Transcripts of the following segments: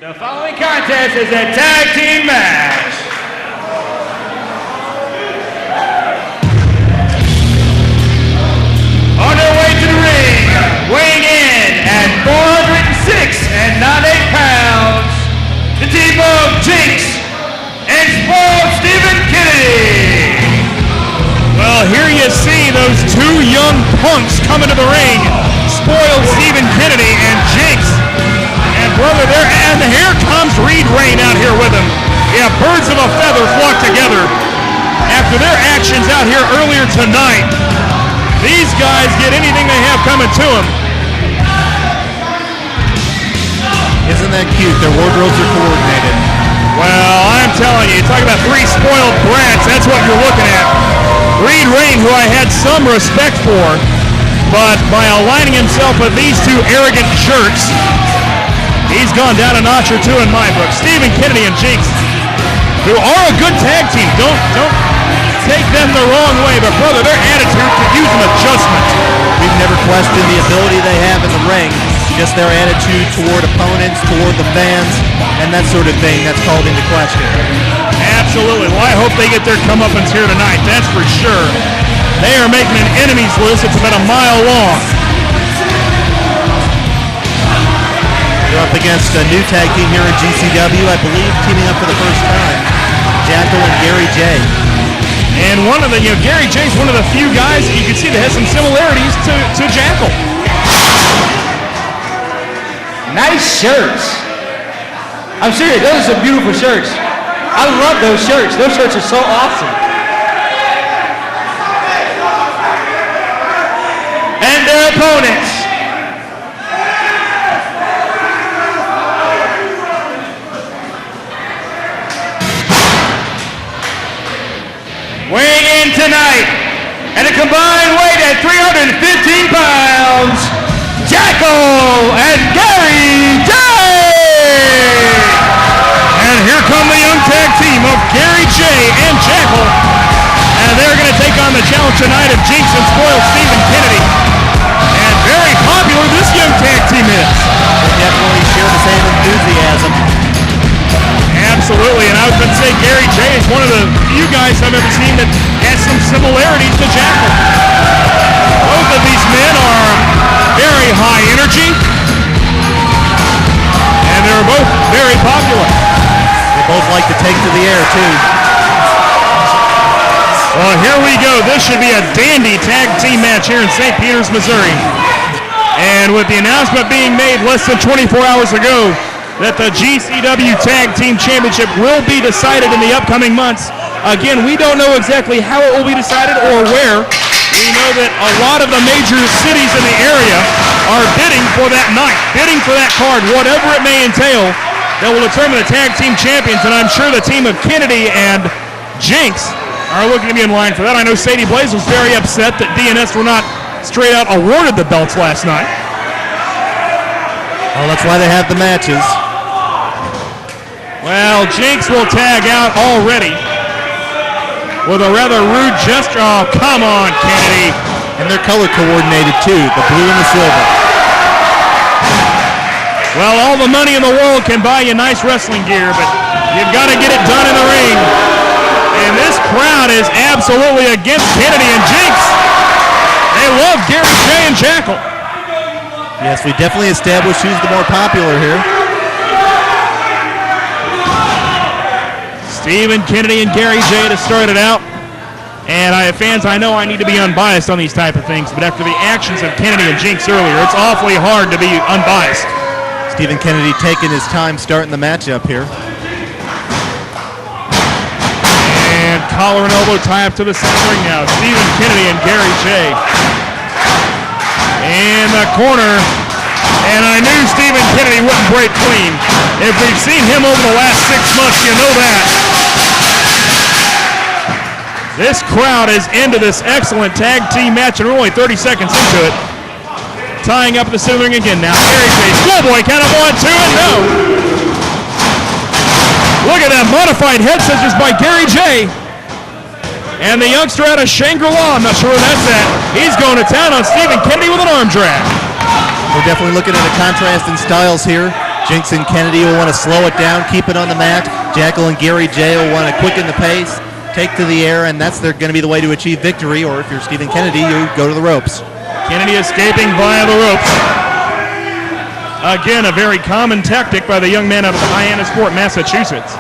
The following contest is a tag team match. On their way to the ring, weighing in at 406 and 98 pounds, the team of Jynx and spoiled Stephen Kennedy. Well, here you see those two young punks coming to the ring, spoiled Stephen Kennedy and Jynx. And brother, and here comes Reed Rain out here with him. Yeah, birds of a feather flock together. After their actions out here earlier tonight, these guys get anything they have coming to them. Isn't that cute? Their wardrobes are coordinated. Well, I'm telling you, talk about three spoiled brats, that's what you're looking at. Reed Rain, who I had some respect for, but by aligning himself with these two arrogant jerks, he's gone down a notch or two in my book. Stephen Kennedy and Jynx, who are a good tag team. Don't take them the wrong way, but brother, their attitude could use an adjustment. We've never questioned the ability they have in the ring, just their attitude toward opponents, toward the fans, and that sort of thing that's called into question. Absolutely. Well, I hope they get their comeuppance here tonight, that's for sure. They are making an enemies list. It's about a mile long. They're up against a new tag team here in GCW, I believe, teaming up for the first time. Jackal and Gary J. And one of the, Gary J's one of the few guys that you can see that has some similarities to Jackal. Nice shirts. I'm serious, those are some beautiful shirts. I love those shirts. Those shirts are so awesome. And their opponents. Weighing in tonight at a combined weight at 315 pounds, Jackal and Gary J. And here come the young tag team of Gary J and Jackal. And they're going to take on the challenge tonight of Jynx and spoiled Stephen Kennedy. And very popular this young tag team is. They definitely share the same enthusiasm. Absolutely, and I was going to say Gary J is one of the few guys I've ever seen that has some similarities to Jackal. Both of these men are very high energy, and they're both very popular. They both like to take to the air, too. Well, here we go. This should be a dandy tag team match here in St. Peters, Missouri. And with the announcement being made less than 24 hours ago that the GCW Tag Team Championship will be decided in the upcoming months, again, we don't know exactly how it will be decided or where. We know that a lot of the major cities in the area are bidding for that night, bidding for that card, whatever it may entail, that will determine the tag team champions. And I'm sure the team of Kennedy and Jynx are looking to be in line for that. I know Sadie Blaze was very upset that DNS were not straight out awarded the belts last night. Well, that's why they have the matches. Well, Jynx will tag out already with a rather rude gesture. Oh, come on, Kennedy. And they're color coordinated too, the blue and the silver. Well, all the money in the world can buy you nice wrestling gear, but you've got to get it done in the ring. And this crowd is absolutely against Kennedy and Jynx. They love Gary J and Jackal. Yes, we definitely established who's the more popular here. Stephen Kennedy and Gary J to start it out. And fans, I know I need to be unbiased on these type of things, but after the actions of Kennedy and Jynx earlier, it's awfully hard to be unbiased. Stephen Kennedy taking his time starting the matchup here. And collar and elbow tie up to the center ring now. Stephen Kennedy and Gary J. In the corner. And I knew Stephen Kennedy wouldn't break clean. If we've seen him over the last 6 months, you know that. This crowd is into this excellent tag team match, and we're only 30 seconds into it. Tying up the center ring again now. Gary J. Schoolboy count of 1, 2, and no. Look at that modified head scissors by Gary J. And the youngster out of Shangri-La, I'm not sure where that's at. He's going to town on Stephen Kennedy with an arm drag. We're definitely looking at a contrast in styles here. Jynx and Kennedy will want to slow it down, keep it on the mat. Jackal and Gary J will want to quicken the pace, take to the air, and that's going to be the way to achieve victory. Or if you're Stephen Kennedy, you go to the ropes. Kennedy escaping via the ropes. Again, a very common tactic by the young man out of Hyannisport, Massachusetts.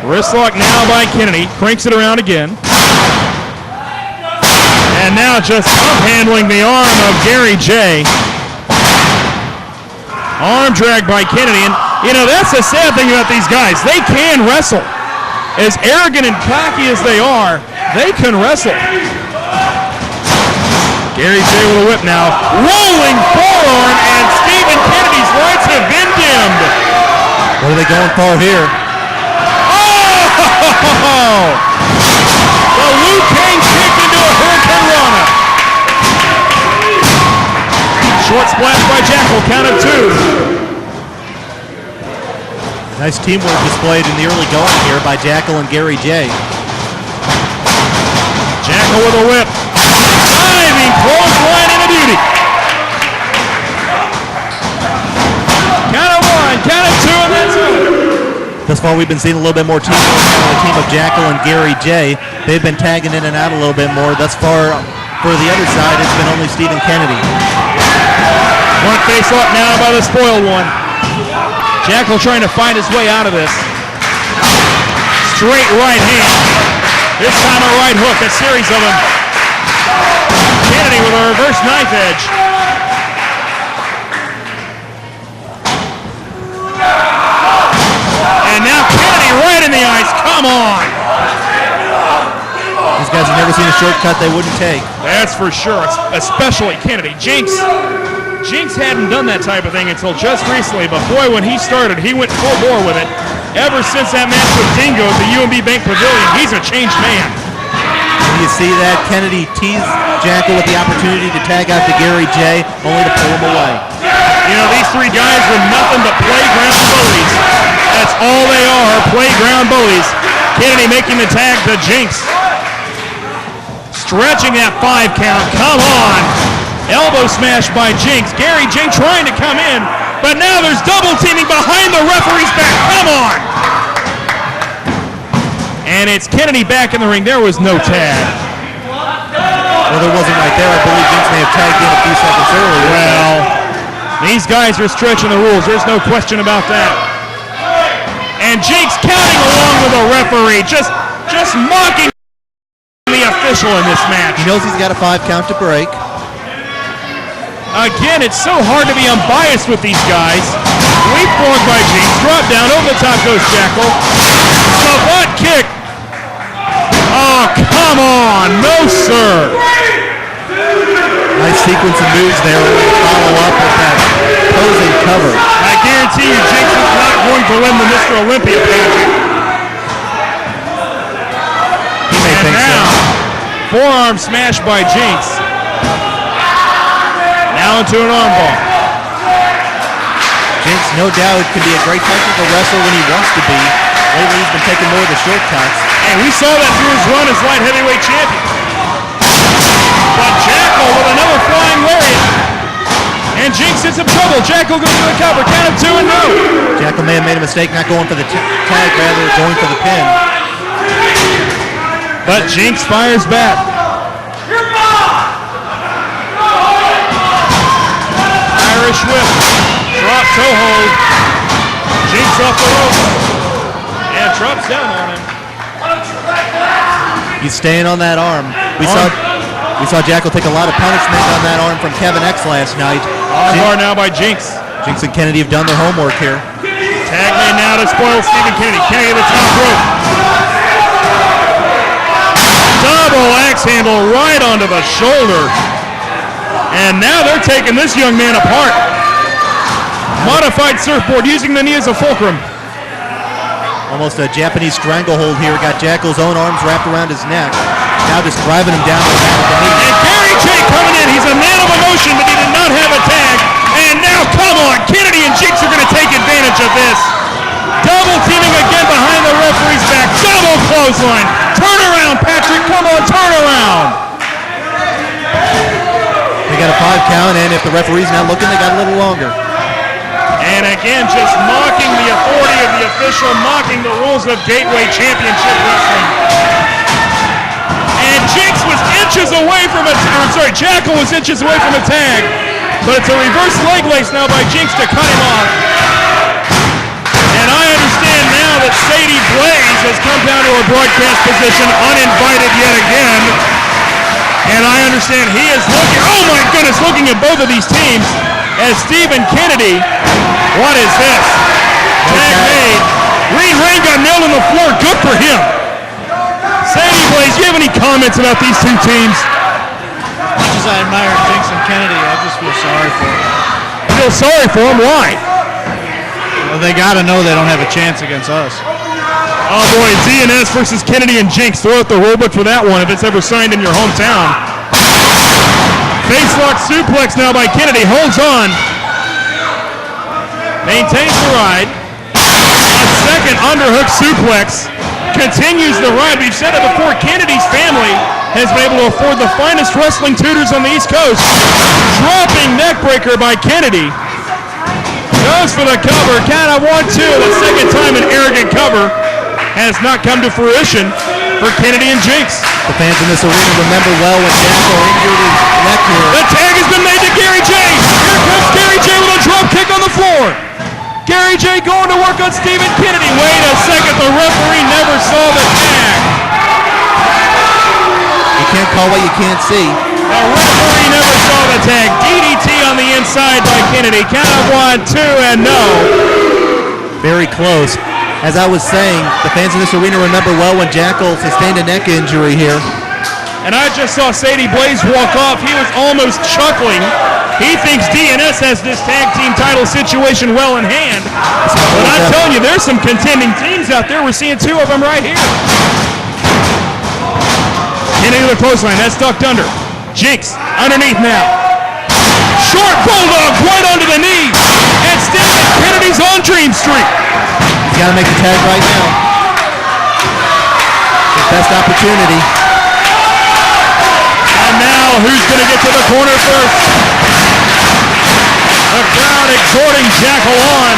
Wrist lock now by Kennedy. Cranks it around again. And now just up-handling the arm of Gary J. Arm drag by Kennedy. And, you know, that's the sad thing about these guys. They can wrestle. As arrogant and cocky as they are, they can wrestle. Gary J with a whip now. Rolling forearm, and Stephen Kennedy's lights have been dimmed. What are they going for here? Oh! The Liu Kang kicked into a Hurricane Rana. Short splash by Jackal, count of 2. Nice teamwork displayed in the early going here by Jackal and Gary J. Jackal with a whip. Diving clothesline into beauty. Count of 1, count of 2, and that's it. Thus far, we've been seeing a little bit more teamwork on the team of Jackal and Gary J. They've been tagging in and out a little bit more. Thus far, for the other side, it's been only Stephen Kennedy. Front face up now by the spoiled one. Jackal trying to find his way out of this. Straight right hand. This time a right hook, a series of them. Kennedy with a reverse knife edge. And now Kennedy right in the ice. Come on. These guys have never seen a shortcut they wouldn't take. That's for sure, especially Kennedy. Jynx hadn't done that type of thing until just recently, but boy, when he started, he went full bore with it. Ever since that match with Dingo at the UMB Bank Pavilion, he's a changed man. And you see that Kennedy teased Jackal with the opportunity to tag out to Gary J, only to pull him away. You know, these three guys were nothing but playground bullies. That's all they are, playground bullies. Kennedy making the tag to Jynx. Stretching that 5 count, come on. Elbow smash by Jynx. Gary J trying to come in, but now there's double teaming behind the referee's back. Come on! And it's Kennedy back in the ring. There was no tag. Well, there wasn't right there. I believe Jynx may have tagged in a few seconds earlier. Well, these guys are stretching the rules. There's no question about that. And Jynx counting along with the referee, just mocking the official in this match. He knows he's got a 5 count to break. Again, it's so hard to be unbiased with these guys. Leapfrog by Jynx. Drop down. Over the top goes Jackal. The butt kick. Oh, come on. No, sir. Nice sequence of moves there. Follow up with that posing cover. I guarantee you Jynx is not going to win the Mr. Olympia pageant. He may think now, so. Forearm smash by Jynx. Now into an armbar. Jynx, no doubt, can be a great technical wrestler when he wants to be. Lately, he's been taking more of the shortcuts. Hey, we saw that through his run as light heavyweight champion. But Jackal with another flying lariat. And Jynx in some trouble. Jackal goes for the cover. Count of 2 and no. Jackal may have made a mistake not going for the tag, rather going for the pin. But Jynx fires back. Irish whip. Drop toe hold. Jynx off the rope. And drops down on him. He's staying on that arm. We saw Jackal take a lot of punishment on that arm from Kevin X last night. Armbar now by Jynx. Jynx and Kennedy have done their homework here. Tag made now to spoil Stephen Kennedy. Kennedy at the top rope. Double axe handle right onto the shoulder. And now they're taking this young man apart. Modified surfboard using the knee as a fulcrum. Almost a Japanese stranglehold here. Got Jackal's own arms wrapped around his neck. Now just driving him down with the knee. And Gary J coming in. He's a man of emotion, but he did not have a tag. And now, come on, Kennedy and Jynx are going to take advantage of this. Double teaming again behind the referee's back. Double clothesline. Turn around, Patrick. Come on, turn around. They got a 5 count, and if the referee's not looking, they got a little longer. And again, just mocking the authority of the official, mocking the rules of Gateway Championship Wrestling. And Jynx was inches away from Jackal was inches away from a tag. But it's a reverse leg lace now by Jynx to cut him off. And I understand now that Sadie Blaze has come down to her broadcast position uninvited yet again. And I understand he is looking, oh my goodness, looking at both of these teams as Stephen Kennedy. What is this? Tag made. Green Rain got nailed on the floor. Good for him. Sadie Blaze, do you have any comments about these two teams? As much as I admire Jynx and Kennedy, I just feel sorry for them. You feel sorry for them? Why? Well, they got to know they don't have a chance against us. Oh boy, DNS versus Kennedy and Jynx. Throw out the rulebook for that one if it's ever signed in your hometown. Facelock suplex now by Kennedy. Holds on. Maintains the ride. A second underhook suplex. Continues the ride. We've said it before. Kennedy's family has been able to afford the finest wrestling tutors on the East Coast. Dropping neckbreaker by Kennedy. Goes for the cover. Count of 1, 2. The second time an arrogant cover has not come to fruition for Kennedy and Jynx. The fans in this arena remember well when Jackal injured his neck here. The tag has been made to Gary J. Here comes Gary J with a drop kick on the floor. Gary J going to work on Stephen Kennedy. Wait a second, the referee never saw the tag. You can't call what you can't see. The referee never saw the tag. DDT on the inside by Kennedy. Count of 1, 2, and no. Very close. As I was saying, the fans in this arena remember well when Jackal sustained a neck injury here. And I just saw Sadie Blaze walk off. He was almost chuckling. He thinks DNS has this tag team title situation well in hand. But I'm telling you, there's some contending teams out there. We're seeing two of them right here. Kennedy to the clothesline. That's ducked under. Jynx underneath now. Short bulldog right under the knee. And Stephen Kennedy's on Dream Street. He's got to make the tag right now. His best opportunity. And now, who's going to get to the corner first? The crowd exhorting Jackal on.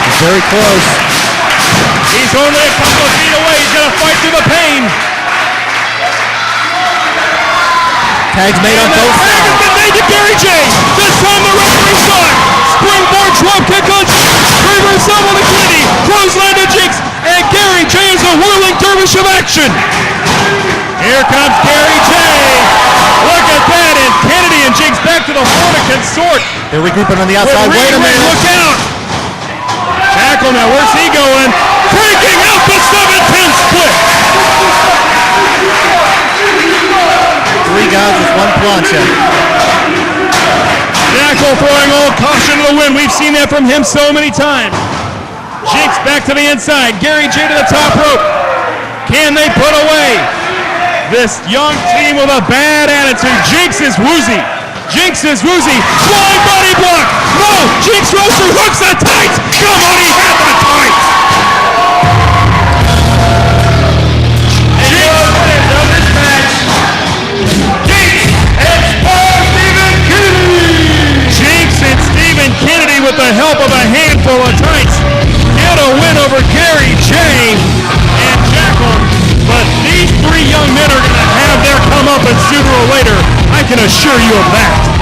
He's very close. He's only a couple of feet away. He's going to fight through the pain. Tags made on both sides. The tag has been made to Gary J. This time the referee saw it. Springboard drop kick on Jynx. Reverse elbow to Kennedy. Clothesline to Jynx. And Gary J is a whirling dervish of action. Here comes Gary J. Look at that. And Kennedy and Jynx back to the floor to consort. They're regrouping on the outside. Wait a minute. Look out. Jackal now. Where's he going? Breaking out the 7-10 split. Three guys with one plancha. Jackal throwing all caution to the wind. We've seen that from him so many times. Jynx back to the inside. Gary J to the top rope. Can they put away this young team with a bad attitude? Jynx is woozy. Jynx is woozy. Flying body block. No. Jynx rolls through hooks the tights. Come on, he had the tights. And your winners of this match, Jynx and Stephen Kennedy. Jynx and Stephen Kennedy with the help of a handful of tights get a win over Gary J and Jackal. But these three young men are going to have their comeuppance sooner or later. I can assure you of that.